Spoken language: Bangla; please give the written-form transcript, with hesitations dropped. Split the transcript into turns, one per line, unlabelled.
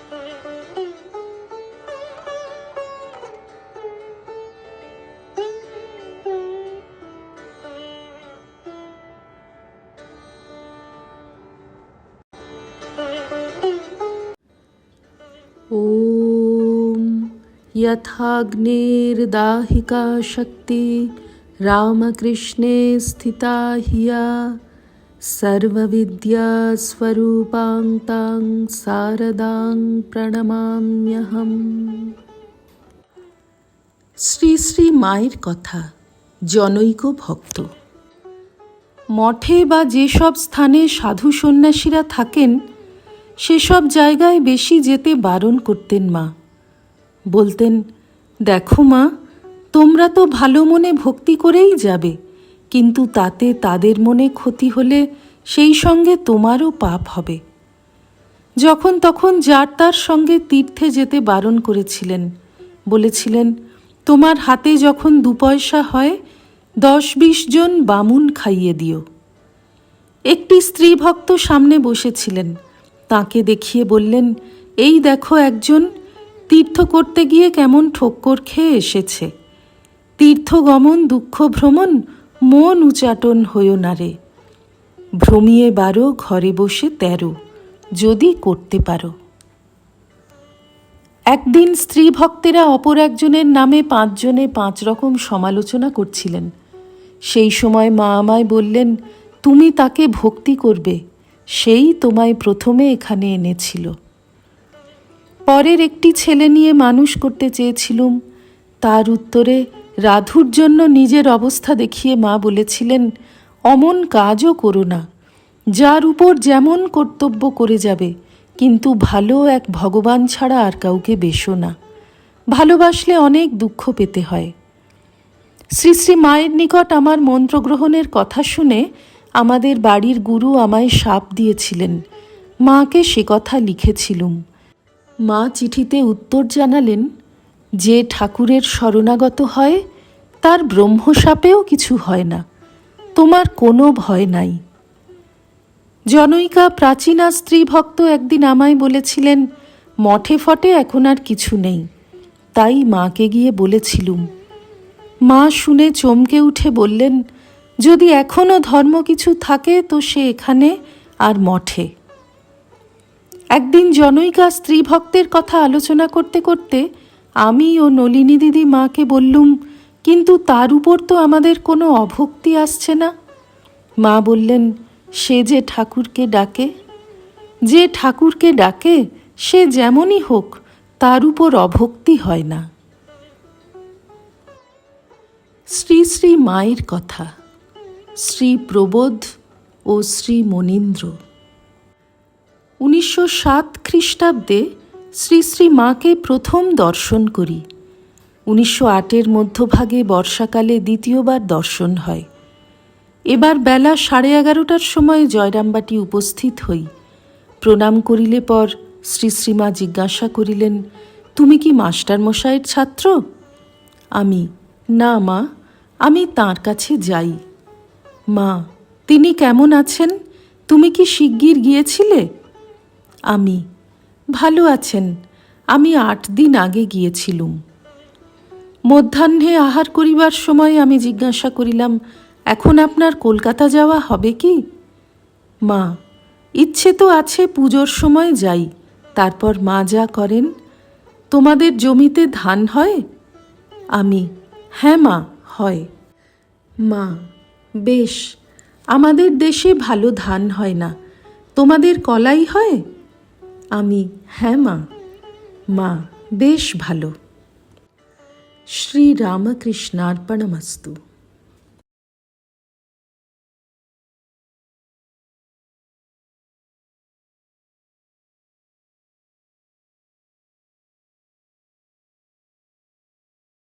ॐ यथाग्निर्दाहिका शक्ति रामकृष्णे स्थिता हिया सर्वविद्यास्वरूपां तां शारदां প্রণমাম্যহম। শ্রী শ্রী মায়ের কথা। জনৈক ভক্ত। মঠে বা যেসব স্থানে সাধু সন্ন্যাসীরা থাকেন সেসব জায়গায় বেশি যেতে বারণ করতেন মা। বলতেন, দেখো মা, তোমরা তো ভালো মনে ভক্তি করেই যাবে, কিন্তু তাতে তাদের মনে ক্ষতি হলে সেই সঙ্গে তোমারও পাপ হবে। যখন তখন যার তার সঙ্গে তীর্থে যেতে বারণ করেছিলেন। বলেছিলেন, তোমার হাতে যখন 2 পয়সা হয় 10-20 জন বামুন খাইয়ে দিও। একটি স্ত্রী ভক্ত সামনে বসেছিলেন। তাকে দেখিয়ে বললেন, এই দেখো একজন তীর্থ করতে গিয়ে কেমন ঠোক্কর খেয়ে এসেছে। তীর্থগমন দুঃখ ভ্রমণ, মন উচাটন হইও না রে। ভ্রমিয়ে 12 ঘরে বসে 13, যদি করতে পারো। একদিন স্ত্রী ভক্তেরা অপর একজনের নামে 5 জনে 5 রকম সমালোচনা করছিলেন। সেই সময় মা আমায় বললেন, তুমি তাকে ভক্তি করবে, সেই তোমায় প্রথমে এখানে এনেছিল। পরের একটি ছেলে নিয়ে মানুষ করতে চেয়েছিলুম। তার উত্তরে রাধুর জন্য নিজের অবস্থা দেখিয়ে মা বলেছিলেন, অমন কাজও করো না। যার উপর যেমন কর্তব্য করে যাবে, কিন্তু ভালো এক ভগবান ছাড়া আর কাউকে বেশো না। ভালোবাসলে অনেক দুঃখ পেতে হয়। শ্রী শ্রী মায়ের নিকট আমার মন্ত্রগ্রহণের কথা শুনে আমাদের বাড়ির গুরু আমায় শাপ দিয়েছিলেন। মাকে সে কথা লিখেছিলুম। মা চিঠিতে উত্তর জানালেন, যে ঠাকুরের শরণাগত হয় তার ব্রহ্মশাপেও কিছু হয় না, তোমার কোনো ভয় নাই। জনৈকা প্রাচীনা স্ত্রী ভক্ত একদিন আমায় বলেছিলেন, মঠে ফটে এখন আর কিছু নেই। তাই মাকে গিয়ে বলেছিলুম। মা শুনে চমকে উঠে বললেন, যদি এখনও ধর্ম কিছু থাকে তো সে এখানে আর মঠে। একদিন জনৈকা স্ত্রী ভক্তের কথা আলোচনা করতে করতে আমি ও নলিনী দিদি মাকে বললুম, কিন্তু তার উপর তো আমাদের কোনো অভক্তি আসছে না। মা বললেন, সে যে ঠাকুরকে ডাকে, যে ঠাকুরকে ডাকে সে যেমনই হোক, তার উপর অভক্তি হয় না। শ্রী শ্রী মায়ের কথা। শ্রী প্রবোধ ও শ্রী মনীন্দ্র। 1907 খ্রিস্টাব্দে শ্রী শ্রী মাকে প্রথম দর্শন করি। 1908-এর মধ্যভাগে বর্ষাকালে দ্বিতীয়বার দর্শন হয়। এবার বেলা 11:30টার সময় জয়রামবাটি উপস্থিত হই। প্রণাম করিলে পর শ্রী শ্রীমা জিজ্ঞাসা করিলেন, তুমি কি মাস্টারমশাইয়ের ছাত্র? আমি, না মা, আমি তাঁর কাছে যাই। মা, তিনি কেমন আছেন? তুমি কি শিগগির গিয়েছিলে? আমি, ভালো আছেন, আমি 8 দিন আগে গিয়েছিলুম। মধ্যাহ্নে আহার করিবার সময় আমি জিজ্ঞাসা করিলাম, এখন আপনার কলকাতা যাওয়া হবে কি? মা, ইচ্ছে তো আছে পুজোর সময় যাই, তারপর মা যা করেন। তোমাদের জমিতে ধান হয়? আমি, হ্যাঁ মা, হয়। মা, বেশ, আমাদের দেশে ভালো ধান হয় না, তোমাদের কলাই হয়? আমি, হ্যাঁ মা। মা, বেশ ভালো। শ্রী রামকৃষ্ণার্পণমস্তু।